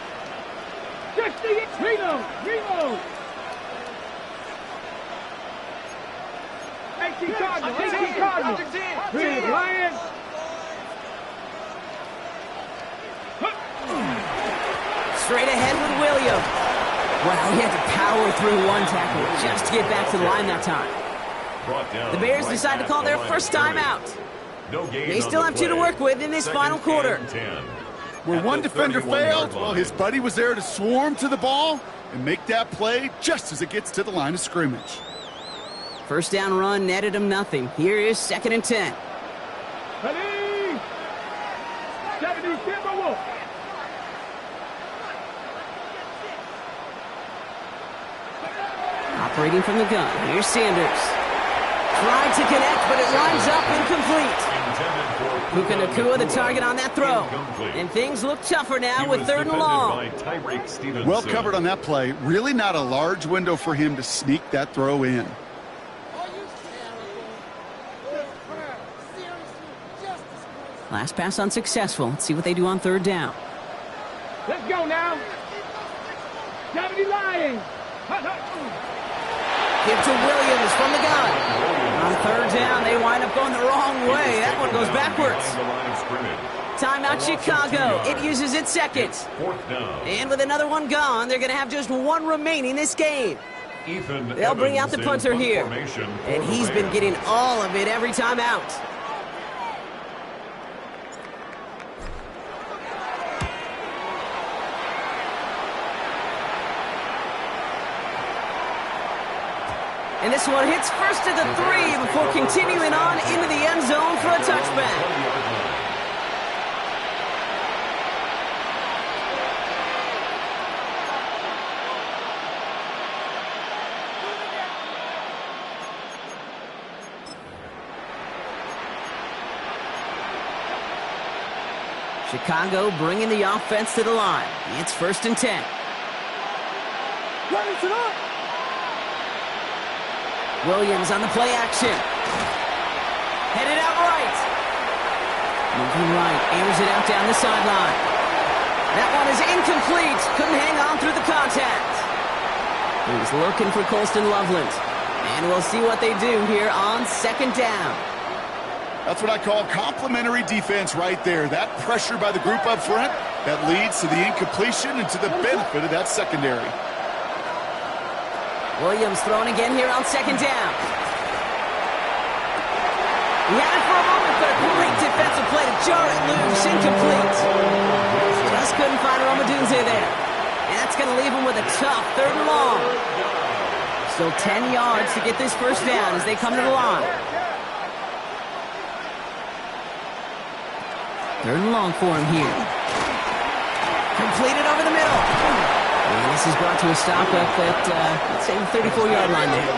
60, Reno! 18 Cardinals! 18 Cardinals! Ready, Lions! Straight ahead with Williams. Wow, he had to power through one tackle just to get back to the line that time. The Bears decide to call their first time out. They still have 2 to work with in this final quarter. Where one defender failed, well, his buddy was there to swarm to the ball and make that play just as it gets to the line of scrimmage. 1st down run netted him nothing. Here is 2nd and 10. Ready! 70 Timberwolves! Operating from the gun. Here's Sanders. Tried to connect, but it lines up incomplete. Puka Nacua the target on that throw. And things look tougher now with 3rd and long. Well covered on that play. Really not a large window for him to sneak that throw in. Last pass unsuccessful. Let's see what they do on 3rd down. Let's go now! 70 Lions! Give to Williams from the gun. On 3rd down, they wind up going the wrong way. That one goes backwards. Timeout Chicago. It uses its 2nd. And with another one gone, they're going to have just 1 remaining this game. They'll bring out the punter here. And he's been getting all of it every time out. And this one hits first at the 3 before continuing on into the end zone for a touchback. Chicago bringing the offense to the line. It's 1st and 10. Ready to up! Williams on the play action. Headed out right. Moving right, airs it out down the sideline. That one is incomplete. Couldn't hang on through the contact. He's looking for Colston Loveland. And we'll see what they do here on 2nd down. That's what I call complimentary defense right there. That pressure by the group up front That leads to the incompletion and to the benefit of that secondary. Williams throwing again here on second down. He had it for a moment, but a great defensive play to jar it loose. Incomplete. Just couldn't find Romadunze there. And that's going to leave him with a tough 3rd and long. Still 10 yards to get this first down as they come to the line. 3rd and long for him here. Completed over the middle. And this is brought to a stop up at, let's say, the 34-yard line there.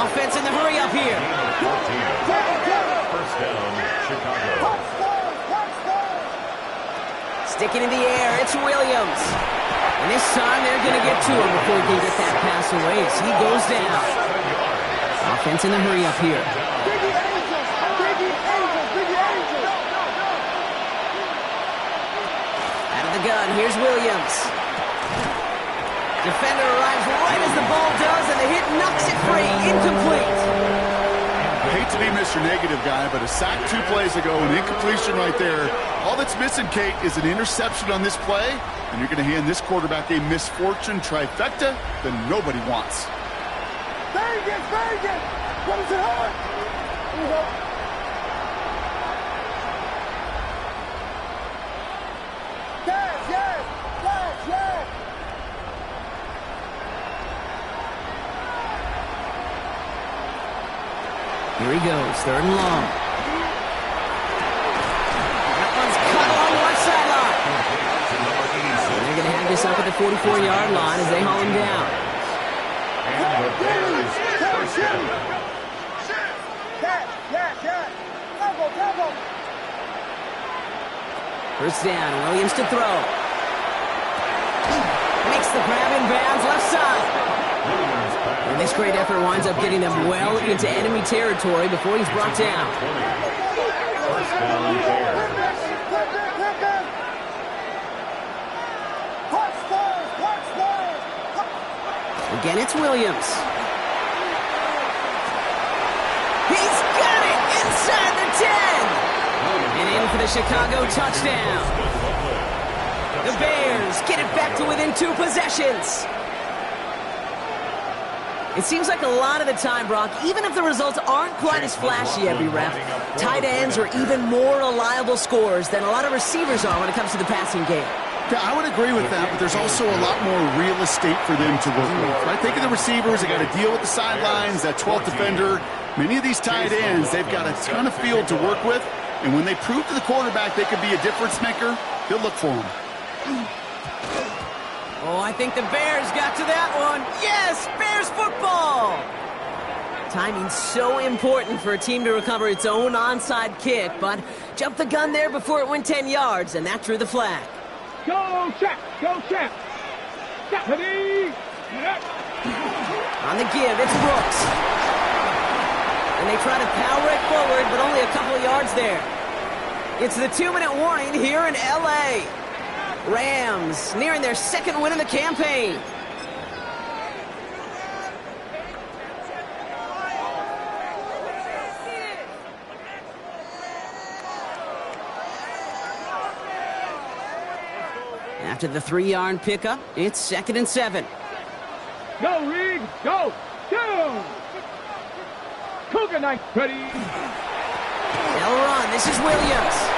Offense in the hurry up here. First down, Chicago. Sticking in the air, it's Williams. And this time they're going to get to him before he can get that pass away as he goes down. Offense in the hurry up here. Out of the gun, here's Williams. Defender arrives right as the ball does, and the hit knocks it free. Incomplete. I hate to be Mr. Negative guy, but a sack 2 plays ago, an incompletion right there. All that's missing, Kate, is an interception on this play, and you're going to hand this quarterback a misfortune trifecta that nobody wants. Very good, very good. What is it hard? Here we go. Yes, yes, yes, yes. Here he goes, 3rd and long. That one's cut along the left sideline. And they're going to have this up at the 44-yard line as they haul him down. And the Bears first down. Yes, yes, yes. Tempo, tempo. First down, Williams to throw. Makes the grab in bounds, left side. And this great effort winds up getting them well into enemy territory before he's brought down. First down, Bears. Again, it's Williams. He's got it inside the 10. And in for the Chicago touchdown. The Bears get it back to within 2 possessions. It seems like a lot of the time, Brock, even if the results aren't quite as flashy every rep, tight ends are even more reliable scorers than a lot of receivers are when it comes to the passing game. Yeah, I would agree with that, but there's also a lot more real estate for them to work with. Right? Think of the receivers. They got to deal with the sidelines, that 12th defender. Many of these tight ends, they've got a ton of field to work with, and when they prove to the quarterback they could be a difference maker, he'll look for them. Oh, I think the Bears got to that one. Yes, Bears football! Timing's so important for a team to recover its own onside kick, but jumped the gun there before it went 10 yards, and that drew the flag. Go, check, go, check. Ready? On the give, it's Brooks. And they try to power it forward, but only a couple of yards there. It's the 2-minute warning here in L.A. Rams nearing their 2nd win of the campaign. After the 3-yard pickup, it's 2nd and 7. Go, Reed, go, go. Cougar Knight, ready. They'll run. This is Williams.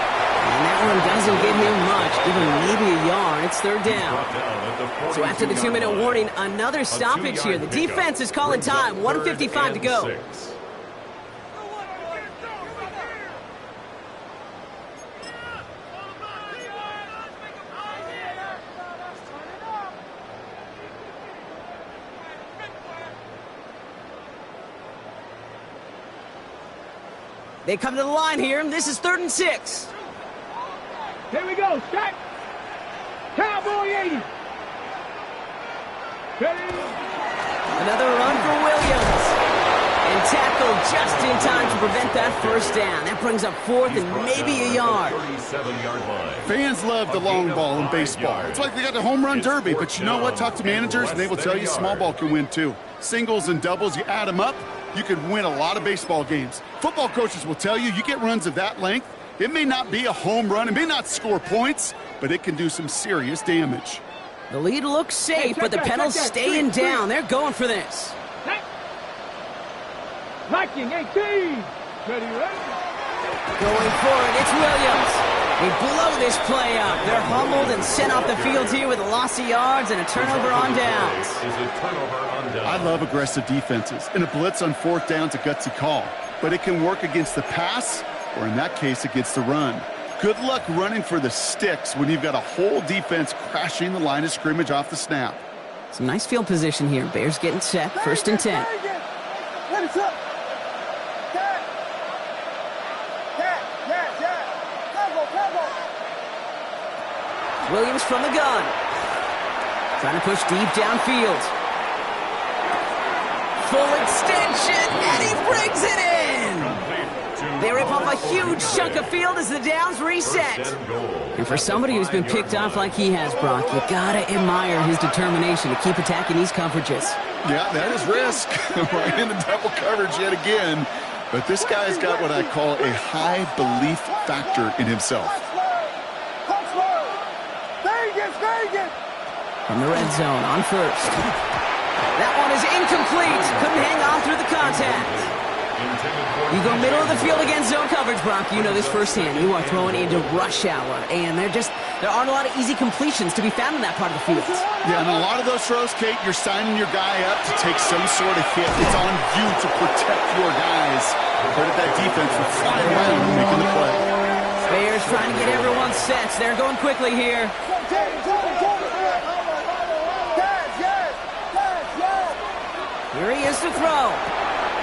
And that one doesn't give him much. Give him maybe a yard. It's 3rd down. So after the 2-minute warning, another stoppage here. The defense is calling time. 1:55 to go. They come to the line here. This is 3rd and 6. Here we go, stack. Cowboy 80. Ready? Another run for Williams. And tackled just in time to prevent that first down. That brings up 4th and maybe a yard. 37-yard line. Fans love the long ball in baseball. It's like they got the home run derby, but you know what? Talk to managers, and they will tell you small ball can win too. Singles and doubles, you add them up, you could win a lot of baseball games. Football coaches will tell you, you get runs of that length, It may not be a home run, it may not score points, but it can do some serious damage. The lead looks safe, but the pedals staying down. They're going for this. Liking 18. Ready, ready. Going for it, it's Williams. They blow this play up. They're humbled and sent off the field here with a loss of yards and a turnover on downs. I love aggressive defenses, and a blitz on 4th down's a gutsy call. But it can work against the pass, or in that case, against the run. Good luck running for the sticks when you've got a whole defense crashing the line of scrimmage off the snap. Some nice field position here. Bears getting set, 1st and 10. Williams from the gun. Trying to push deep downfield. Full extension, and he brings it in! They rip off a huge chunk of field as the downs reset. And for somebody who's been picked off like he has, Brock, you gotta admire his determination to keep attacking these coverages. Yeah, that is risk. Right in the double coverage yet again. But this guy's got what I call a high belief factor in himself. From the red zone on 1st. That one is incomplete. Couldn't hang on through the contact. You go middle of the field against zone coverage, Brock. You know this firsthand. You are throwing into rush hour, and there aren't a lot of easy completions to be found in that part of the field. Yeah, and a lot of those throws, Kate, you're signing your guy up to take some sort of hit. It's on you to protect your guys. But at that defense for flying around and making the play. Bears trying to get everyone set. They're going quickly here. Here he is to throw.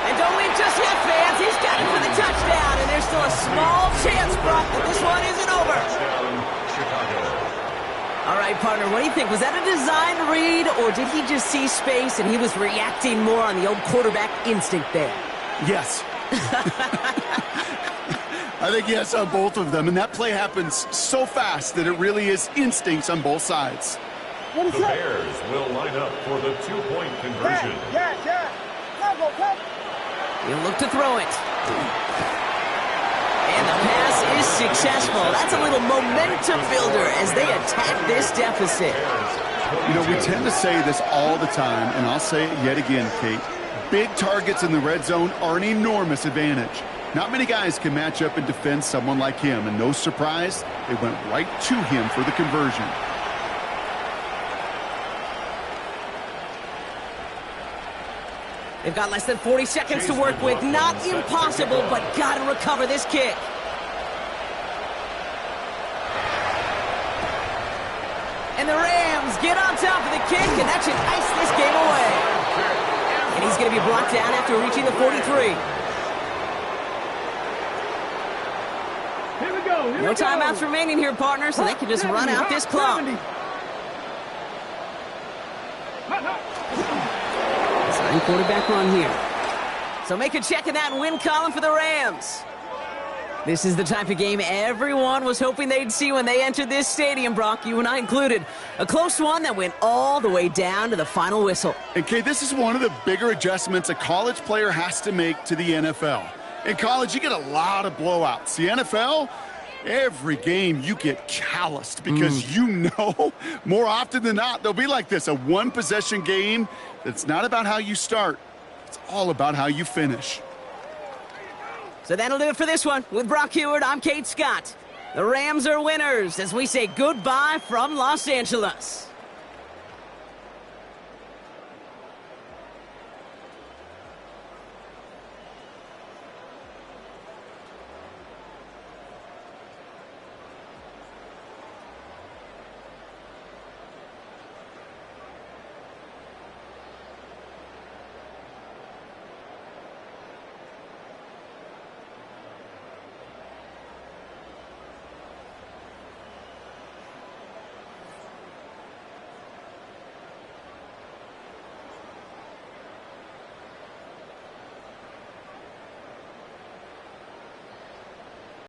And don't leave just yet, fans. He's got it for the touchdown. And there's still a small chance, Brock, that this one isn't over. All right, partner, what do you think? Was that a design read, or did he just see space and he was reacting more on the old quarterback instinct there? Yes. I think yes on both of them. And that play happens so fast that it really is instincts on both sides. The Bears will line up for the 2-point conversion. He'll look to throw it. And the pass is successful. That's a little momentum builder as they attack this deficit. You know, we tend to say this all the time, and I'll say it yet again, Kate. Big targets in the red zone are an enormous advantage. Not many guys can match up and defend someone like him, and no surprise, they went right to him for the conversion. They've got less than 40 seconds to work with. Not impossible, but got to recover this kick. And the Rams get on top of the kick, and that should ice this game away. And he's going to be brought down after reaching the 43. Here we go. No timeouts remaining here, partner, so they can just run out this clock. Quarterback run here. So make a check in that win column for the Rams. This is the type of game everyone was hoping they'd see when they entered this stadium, Brock, you and I included. A close one that went all the way down to the final whistle. And Kate, this is one of the bigger adjustments a college player has to make to the NFL. In college, you get a lot of blowouts. The NFL, every game you get calloused because you know more often than not they'll be like this, a one-possession game. It's not about how you start. It's all about how you finish. So that'll do it for this one. With Brock Huard, I'm Kate Scott. The Rams are winners as we say goodbye from Los Angeles.